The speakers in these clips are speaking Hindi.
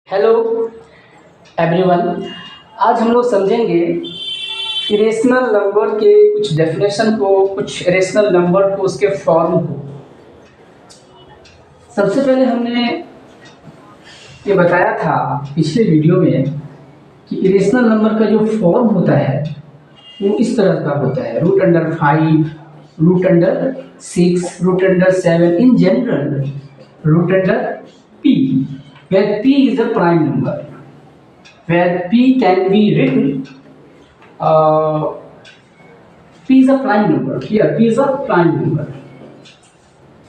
Hello everyone. आज हम लोग समझेंगे इरेशनल नंबर के कुछ डेफिनेशन को, कुछ इरेशनल नंबर को, उसके फॉर्म को। सबसे पहले हमने ये बताया था पिछले वीडियो में कि इरेशनल नंबर का जो फॉर्म होता है वो इस तरह का होता है: √5, √6, √7, in general √p, where p is a prime number, where p can be written p is a prime number. Here p is a prime number.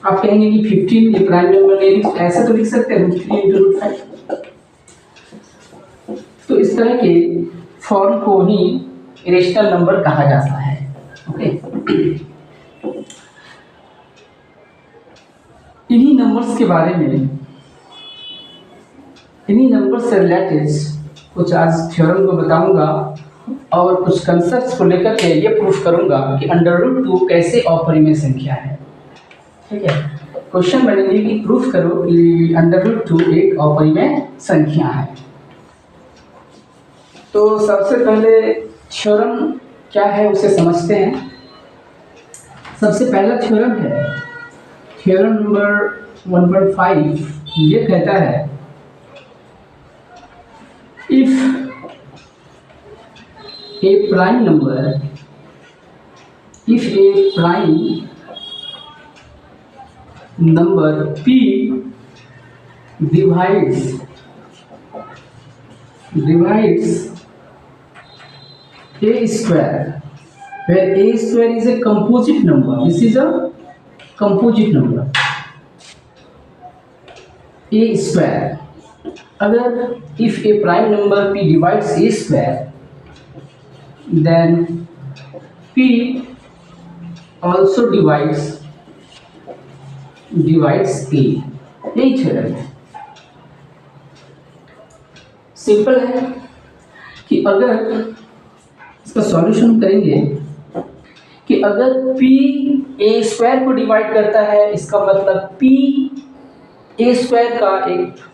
आप कहेंगे कि 15 ये प्राइम नंबर नहीं, ऐसे तो लिख सकते हैं √3 × √5। तो इस तरह के फॉर्म को ही इरेशनल नंबर कहा जाता है। ओके, इन्हीं नंबर्स के बारे में, इन्हीं नंबर से रिलेटेड कुछ आज थ्योरम को बताऊंगा और कुछ कंसेप्ट्स को लेकर के ये प्रूफ करूंगा कि √2 कैसे अपरिमेय संख्या है। ठीक है, क्वेश्चन बनेगी कि प्रूफ करो कि √2 एक अपरिमेय संख्या है। तो सबसे पहले थ्योरम क्या है उसे समझते हैं। सबसे पहला थ्योरम है थ्योरम नंबर 1.5। ये कहता है if a prime number p divides a square, where a square is a composite number. This is a composite number, a square. अगर if a prime number p divides a square, then p also divides a। यही थ्योरम है। सिंपल है कि अगर इसका सॉल्यूशन करेंगे कि अगर p a स्क्वायर को डिवाइड करता है, इसका मतलब p a स्क्वायर का एक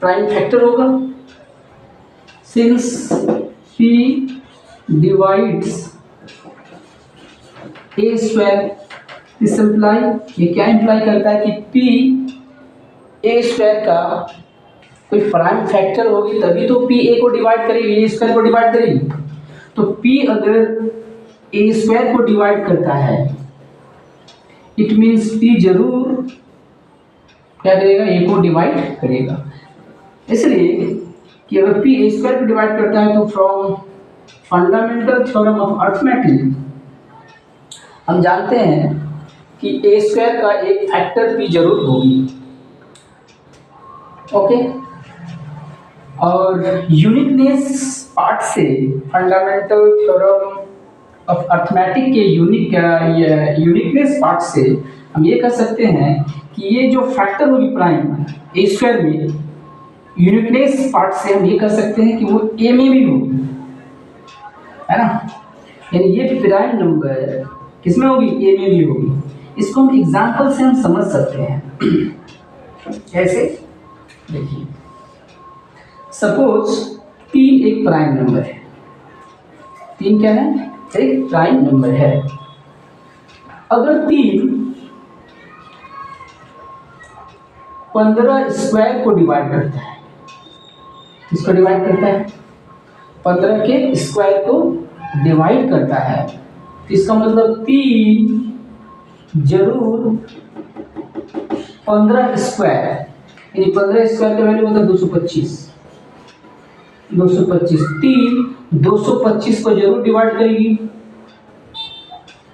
प्राइम फैक्टर होगा। Since p divides a square, this imply, ये क्या इम्प्लाई करता है कि p a स्क्वायर का कोई प्राइम फैक्टर होगी तभी तो p a को डिवाइड करेगी, a स्क्वायर को डिवाइड करेगी। तो p अगर a स्क्वायर को डिवाइड करता है, इट मीन्स p जरूर क्या करेगा, a को डिवाइड करेगा। इसलिए कि अगर p a स्क्वायर को डिवाइड करता है तो from fundamental theorem of arithmetic हम जानते हैं कि a स्क्वायर का एक फैक्टर p जरूर होगी। ओके, और यूनिकनेस पार्ट से, फंडामेंटल थ्योरम ऑफ अर्थमेटिक के यूनिकनेस पार्ट से हम ये कह सकते हैं कि ये जो फैक्टर होगी प्राइम a स्क्वायर में, यूनिकनेस पार्ट से हम ये कह सकते हैं कि वो a में भी होगी, है ना। यानी ये प्राइम नंबर किसमें होगी, a में भी होगी। इसको हम एग्जांपल से हम समझ सकते हैं। कैसे, देखिए, सपोज 3 एक प्राइम नंबर है। 3 क्या है, एक प्राइम नंबर है। अगर 3 15 स्क्वायर को डिवाइड करता है, किसको डिवाइड करता है, 15 के स्क्वायर को डिवाइड करता है, इसका मतलब 3 जरूर 15 स्क्वायर, यानी 15 स्क्वायर का वैल्यू होता है 225। 3 225 को जरूर डिवाइड करेगी।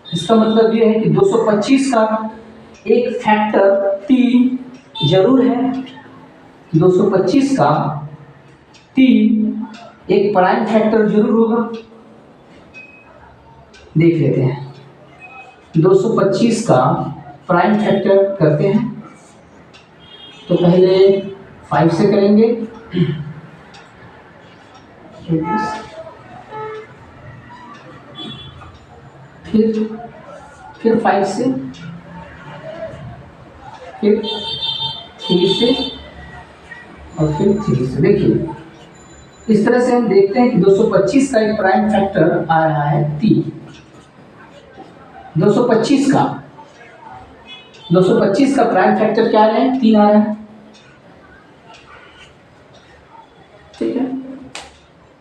इसका मतलब यह है कि 225 का एक फैक्टर 3 जरूर है। 225 का 3 एक प्राइम फैक्टर जरूर होगा। देख लेते हैं, 225 का प्राइम फैक्टर करते हैं। तो पहले 5 से करेंगे, फिर 5 से, फिर 3 से, और फिर 3 से। देखिए इस तरह से हम देखते हैं कि 225 का एक प्राइम फैक्टर आ रहा है 3। 225 का प्राइम फैक्टर क्या आ रहा है? 3 आ रहा है। ठीक है,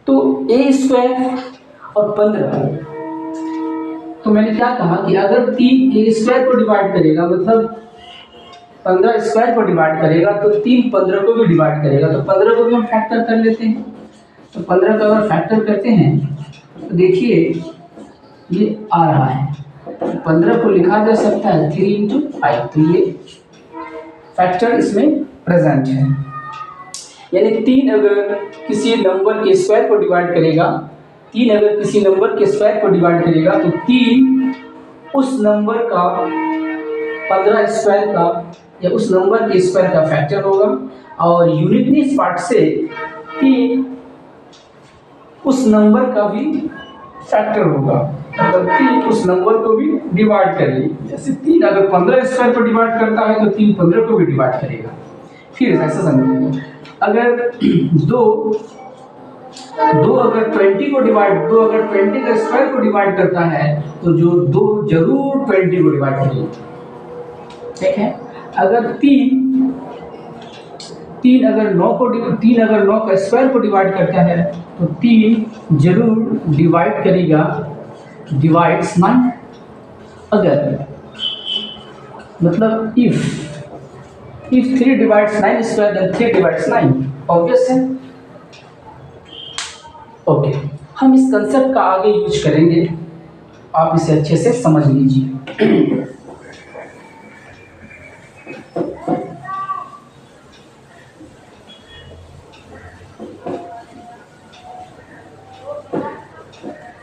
तो a² और 15, तो मैंने क्या कहा कि अगर 3 a² को डिवाइड करेगा, मतलब 15² को डिवाइड करेगा, तो 3 15 को भी डिवाइड करेगा, तो 15 को भी हम फैक्टर कर लेते हैं। तो 15 का अगर फैक्टर करते हैं तो देखिए ये आ रहा है, 15 को लिखा जा सकता है 3 × 5, तो ये फैक्टर इसमें प्रेजेंट है। यानी 3 अगर किसी नंबर के स्क्वायर को डिवाइड करेगा, 3 अगर किसी नंबर के स्क्वायर को डिवाइड करेगा, तो 3 उस नंबर का 15² का या उस नंबर के स्क्वायर का फैक्टर होगा, और यूनिकनेस पार्ट से 3 उस नंबर का भी फैक्टर होगा। अगर 3 उस नंबर को भी डिवाइड करेगी, जैसे 3 अगर 15² को डिवाइड करता है तो 3 15 को भी डिवाइड करेगा। फिर ऐसा समझिए, अगर 2 अगर 20 को डिवाइड 2 अगर 20 का स्क्वायर को डिवाइड करता है, तो जो 2 जरूर 20 को डिवाइड करेगी। ठीक है, अगर 3 अगर 9 का स्क्वायर को डिवाइड करता है, तो 3 जरूर डिवाइड करेगा, डिवाइड्स 9। अगर मतलब if 3 divides 9 square, then 3 divides 9, obvious है। ओके, हम इस कंसेप्ट का आगे यूज करेंगे, आप इसे अच्छे से समझ लीजिए।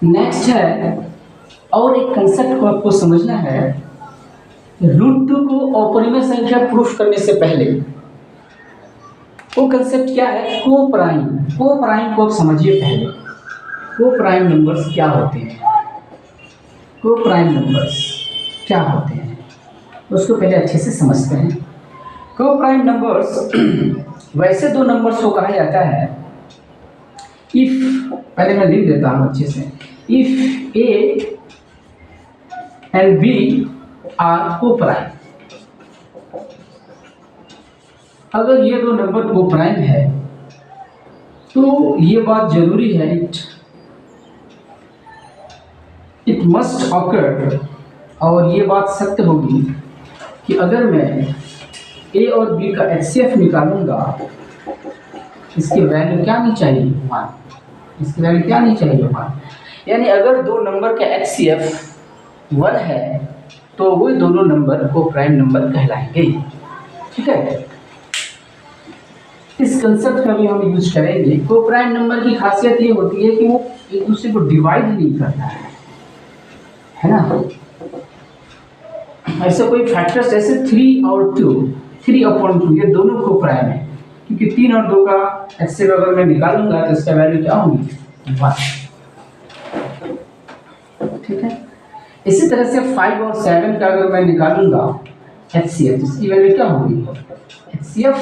नेक्स्ट है, और एक कंसेप्ट को आपको समझना है, √2 को अपरिमेय संख्या प्रूफ करने से पहले। वो कंसेप्ट क्या है? को-प्राइम को आप समझिए पहले। को-प्राइम नंबर्स क्या होते हैं? को-प्राइम नंबर्स क्या होते हैं उसको पहले अच्छे से समझते हैं। को-प्राइम नंबर्स वैसे दो नंबर्स को कहा जाता है, इफ, पहले मैं लिख देता हूँ अच्छे से, if A and B are co-prime. अगर ये दो नंबर को-प्राइम है तो ये बात जरूरी है, इट मस्ट ऑकर, और ये बात सत्य होगी कि अगर मैं A और B का HCF निकालूंगा, इसकी वैल्यू क्या नहीं चाहिए? 1। इसकी वैल्यू क्या नहीं चाहिए? 1। यानी अगर दो नंबर का HCF 1 है तो वो दोनों नंबर को-प्राइम नंबर कहलाएंगे। ठीक है, इस कंसेप्ट का भी हम यूज करेंगे। को-प्राइम नंबर की खासियत ये होती है कि वो एक दूसरे को डिवाइड नहीं करता है ना। ऐसे कोई फैक्टर्स जैसे 3 और 2, 3/2, ये दोनों को-प्राइम है, क्योंकि 3 और 2 का HCF अगर मैं निकालूंगा तो इसका वैल्यू क्या होगी? 1। ठीक है, इसी तरह से 5 और 7 का अगर मैं निकालूंगा HCF, तो इसकी वैल्यू क्या होगी? HCF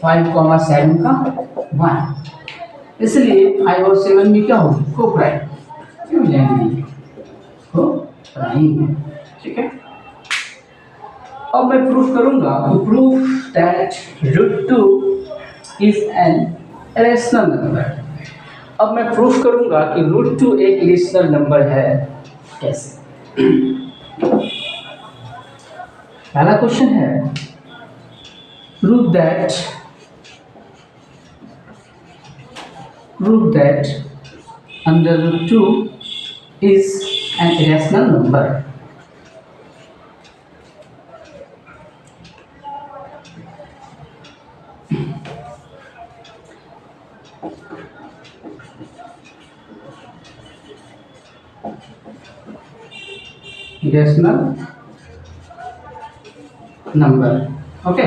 5, 7 का 1। इसलिए 5 और 7 में क्या होगी? को-प्राइम। क्यों जाएंगे? को-प्राइम। ठीक है, अब मैं प्रूफ करूंगा, तो proof that √2 is an irrational number. अब मैं प्रूफ करूंगा कि √2 एक इरेशनल नंबर है। कैसे? पहला क्वेश्चन है, prove that under √2 is an irrational number. Irrational number. Okay,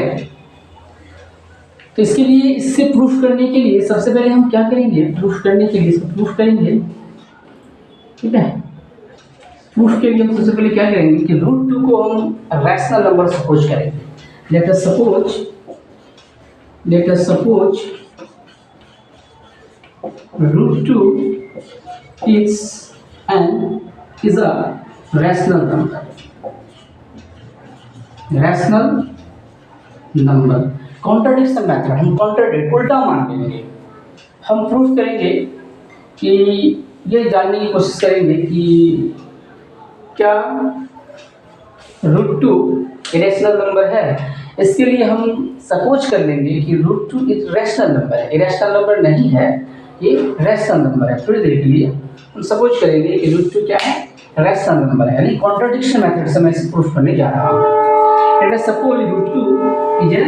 तो इसके लिए, इससे प्रूफ करने के लिए सबसे पहले हम क्या करेंगे? प्रूफ करने के लिए इसको प्रूफ करेंगे। ठीक है, प्रूफ के लिए हम सबसे पहले क्या करेंगे कि √2 को हम रैशनल नंबर सपोज करेंगे। Late us suppose let us suppose root 2 is a rational number. Contradiction method, हम कॉन्ट्राडिक्ट उल्टा मान लेंगे। हम प्रूफ करेंगे कि ये जानने की कोशिश करेंगे कि क्या रूट 2 इरेशनल नंबर है। इसके लिए हम सपोज कर लेंगे कि रूट 2 एक रैशनल नंबर है, इरेशनल नंबर नहीं है, ये रैशनल नंबर है। थोड़ी देर के लिए हम सपोज करेंगे कि रूट 2 क्या है, रैशनल नंबर है, यानी कॉन्ट्राडिक्शन मेथड से मैं इसे प्रूफ करने जा रहा हूँ। Let us suppose root 2 is a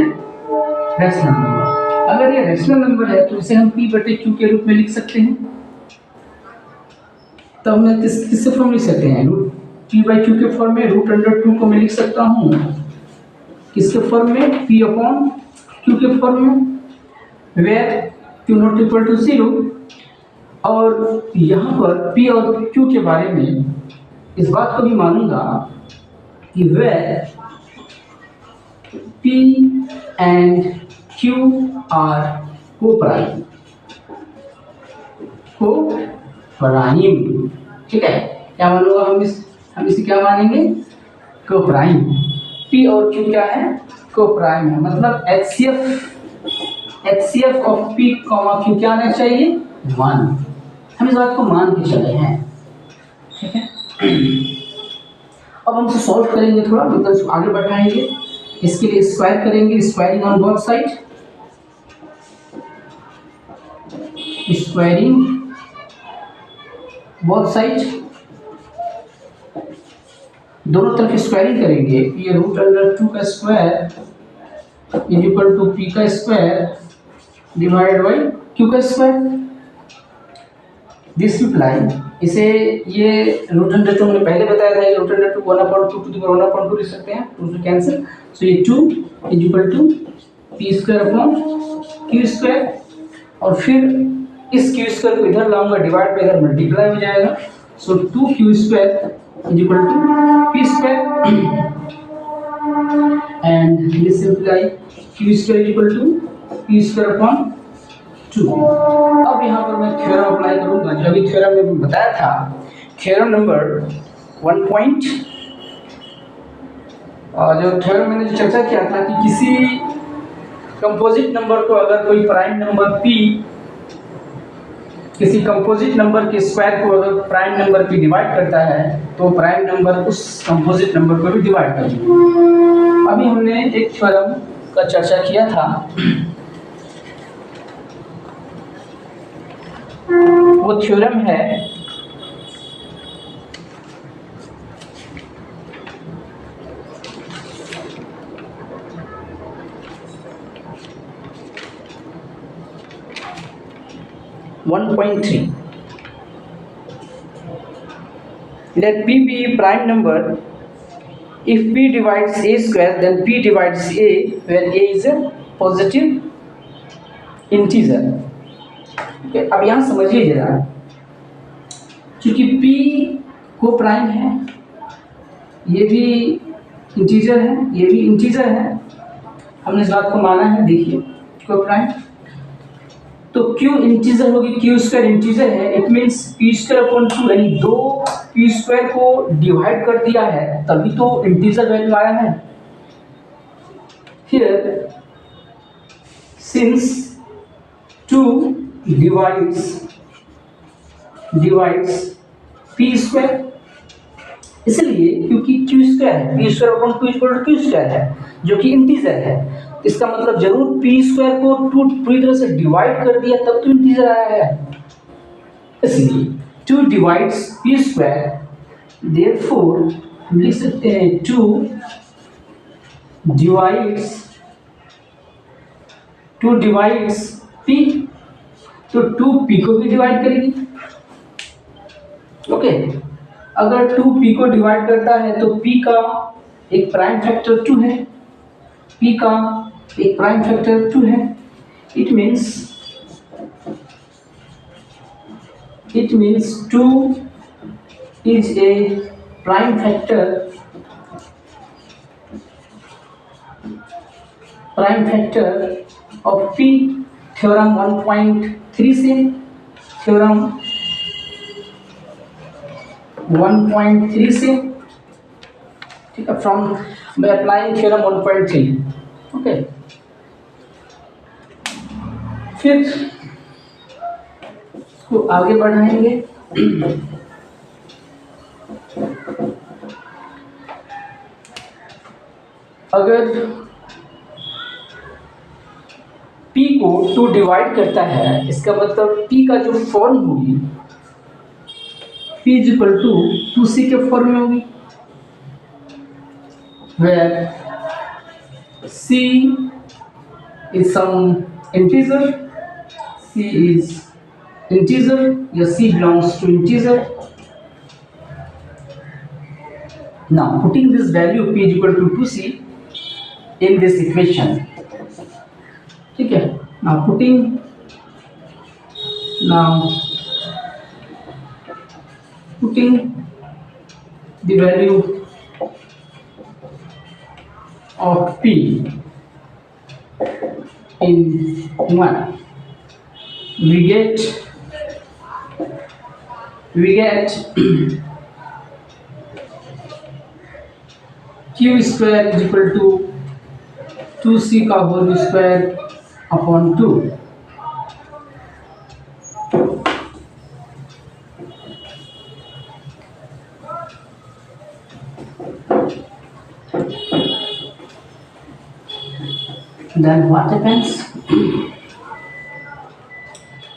rational number. अगर ये रैशनल नंबर है तो इसे हम p/q के रूप में लिख सकते हैं। तो हमने किससे फॉर्म लिख सकते हैं, रूट p/q के फॉर्म में, √2 को मैं लिख सकता हूँ किसके फॉर्म में, p/q के फॉर्म में, where q not equal to 0। और यहाँ पर p और q के बारे में इस बात को भी मानूंगा कि where p and q are coprime, ठीक है। क्या मानूंगा हम इसे क्या मानेंगे, को-प्राइम। p और q क्या है, को-प्राइम है, मतलब HCF ऑफ p, q क्या आना चाहिए, 1। हम इस बात को मान के चले हैं, ठीक है। अब हम इसे सॉल्व करेंगे, थोड़ा मतलब आगे बढ़ाएंगे। इसके लिए स्क्वायर करेंगे, squaring on both side, squaring both side, दोनों तरफ स्क्वायरिंग करेंगे। ये √2 का square is equal to p का स्क्वायर डिवाइडेड बाई q का स्क्वायर। दिस इम्प्लाई, इसे ये √2 हमने पहले बताया था, √2 को 1/2 टू द पावर 1/2 लिख सकते हैं, 2 से कैंसिल। सो ये 2 is equal to p² upon q², और फिर इस q² को इधर लाऊंगा, डिवाइड पे इधर मल्टीप्लाई हो जाएगा। So 2q² is equal to p² and this imply q² is equal to p² upon 2। अब यहाँ पर मैं थ्योरम अप्लाई करूंगा, जो अभी थ्योरम में बताया था, थ्योरम नंबर 1 और जो थ्योरम मैंने जो चर्चा किया था कि किसी कंपोजिट नंबर को अगर कोई प्राइम नंबर p, किसी कंपोजिट नंबर के स्क्वायर को अगर प्राइम नंबर p डिवाइड करता है तो प्राइम नंबर उस कंपोजिट नंबर को भी डिवाइड करेगा। अभी हमने एक थ्योरम का चर्चा किया था, वो थ्योरम है (1.3). Let p be a prime number if p divides a square, then p divides a, where a is a positive integer। अब यहाँ समझिए जरा, क्योंकि p को प्राइम है, ये भी इंटीजर है, ये भी इंटीजर है, हमने इस बात को माना है। देखिए को प्राइम, तो q इंटीजर होगी, q² इंटीजर है, इट मीन्स p² अपॉन 2, यानी 2 p² को डिवाइड कर दिया है तभी तो इंटीजर वैल्यू आया है। हियर सिंस 2 divides p², इसलिए क्योंकि q² है, p² upon 2 equal to q² है, जो कि इंटीजर है। इसका मतलब जरूर p² को पूरी तरह से डिवाइड कर दिया तब तो इंटीजर आया है। इसलिए 2 divides p², therefore हम लिख सकते हैं 2 divides p, तो 2 p को भी डिवाइड करेगी। ओके, अगर 2 p को डिवाइड करता है तो p का एक प्राइम फैक्टर 2 है, p का एक प्राइम फैक्टर 2 है। It means 2 is A prime factor of P, theorem 1.3 से, थ्योरम 1.3 से, ठीक है, from by applying theorem 1.3, okay. फिर इसको आगे बढ़ाएंगे। अगर P को 2 डिवाइड करता है, इसका मतलब P का जो फॉर्म होगी P is equal to 2C के फॉर्म में होगी, where C is some integer, C is integer, या C belongs to integer. Now putting this value P is equal to 2C in this equation, ठीक है। Now putting the value of P in 1, we get Q square is equal to 2C का whole square upon 2। Then what happens?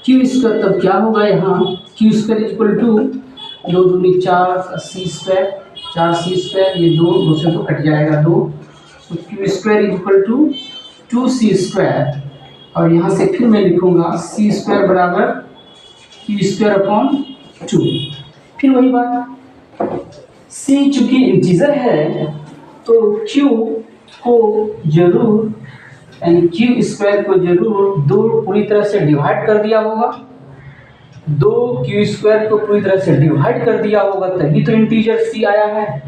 Q square तब क्या होगा, यहाँ Q square is equal to 2 दूनी 4 C स्क्वायर, 4C स्क्वायर, ये 2 से तो कट जाएगा 2, तो Q square is equal to 2C square, और यहाँ से फिर मैं लिखूंगा C स्क्वायर बराबर Q स्क्वायर अपॉन 2। फिर वही बात, C चूंकि इंटीजर है तो Q को जरूर, यानी Q स्क्वायर को जरूर 2 पूरी तरह से डिवाइड कर दिया होगा, 2 Q स्क्वायर को पूरी तरह से डिवाइड कर दिया होगा, तभी तो इंटीजर C आया है।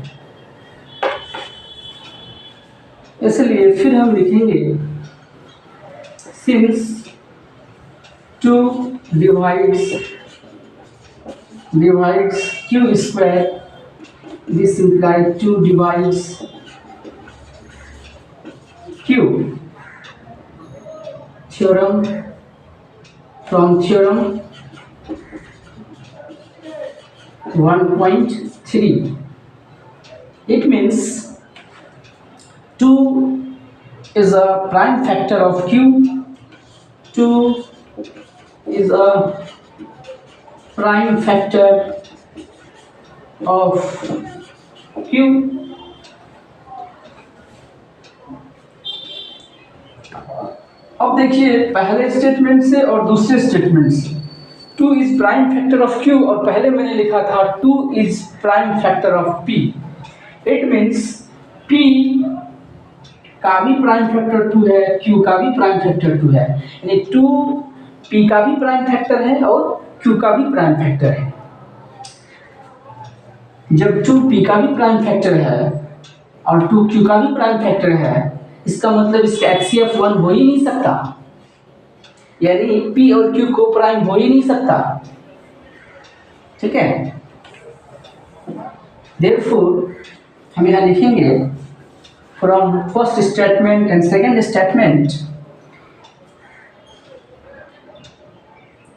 इसलिए फिर हम लिखेंगे since 2 divides Q square, this implies 2 divides Q, theorem from theorem 1.3, it means 2 is a prime factor of Q, 2 is a prime factor of Q, अब देखिए पहले स्टेटमेंट से और दूसरे स्टेटमेंट से, 2 is prime factor of Q और पहले मैंने लिखा था 2 is prime factor of P, it means P का भी प्राइम फैक्टर 2 है, Q का भी प्राइम फैक्टर 2 है, यानी 2 P का भी प्राइम फैक्टर है और Q का भी प्राइम फैक्टर है। जब 2 P का भी प्राइम फैक्टर है और 2 Q का भी प्राइम फैक्टर है, इसका मतलब इसका HCF 1 हो ही नहीं सकता, यानी P और Q को प्राइम हो ही नहीं सकता, ठीक है। Therefore हम यहाँ लिखेंगे from first statement and second statement,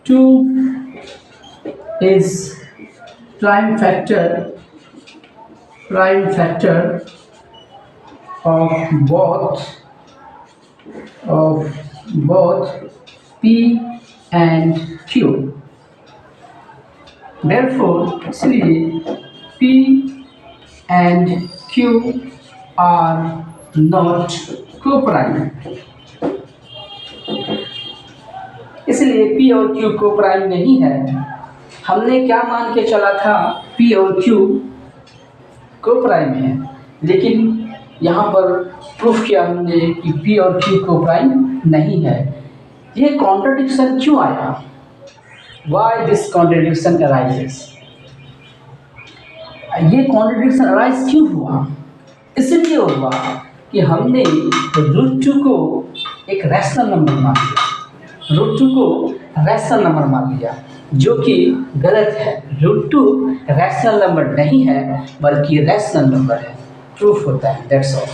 2 is prime factor of both P and Q, therefore इसलिए P and Q are not co-prime, इसलिए P और Q co-prime नहीं है। हमने क्या मान के चला था, P और Q co-prime है, लेकिन यहाँ पर प्रूफ किया हमने कि P और Q co-prime नहीं है। ये कॉन्ट्रडिक्शन क्यों आया? Why this contradiction arises? ये कॉन्ट्रडिक्शन अराइज क्यों हुआ? इसलिए हुआ कि हमने √2 को एक रैशनल नंबर मान लिया, रूट 2 को रैशनल नंबर मान लिया, जो कि गलत है। रूट 2 रैशनल नंबर नहीं है बल्कि रैशनल नंबर है, प्रूफ होता है, दैट्स ऑल।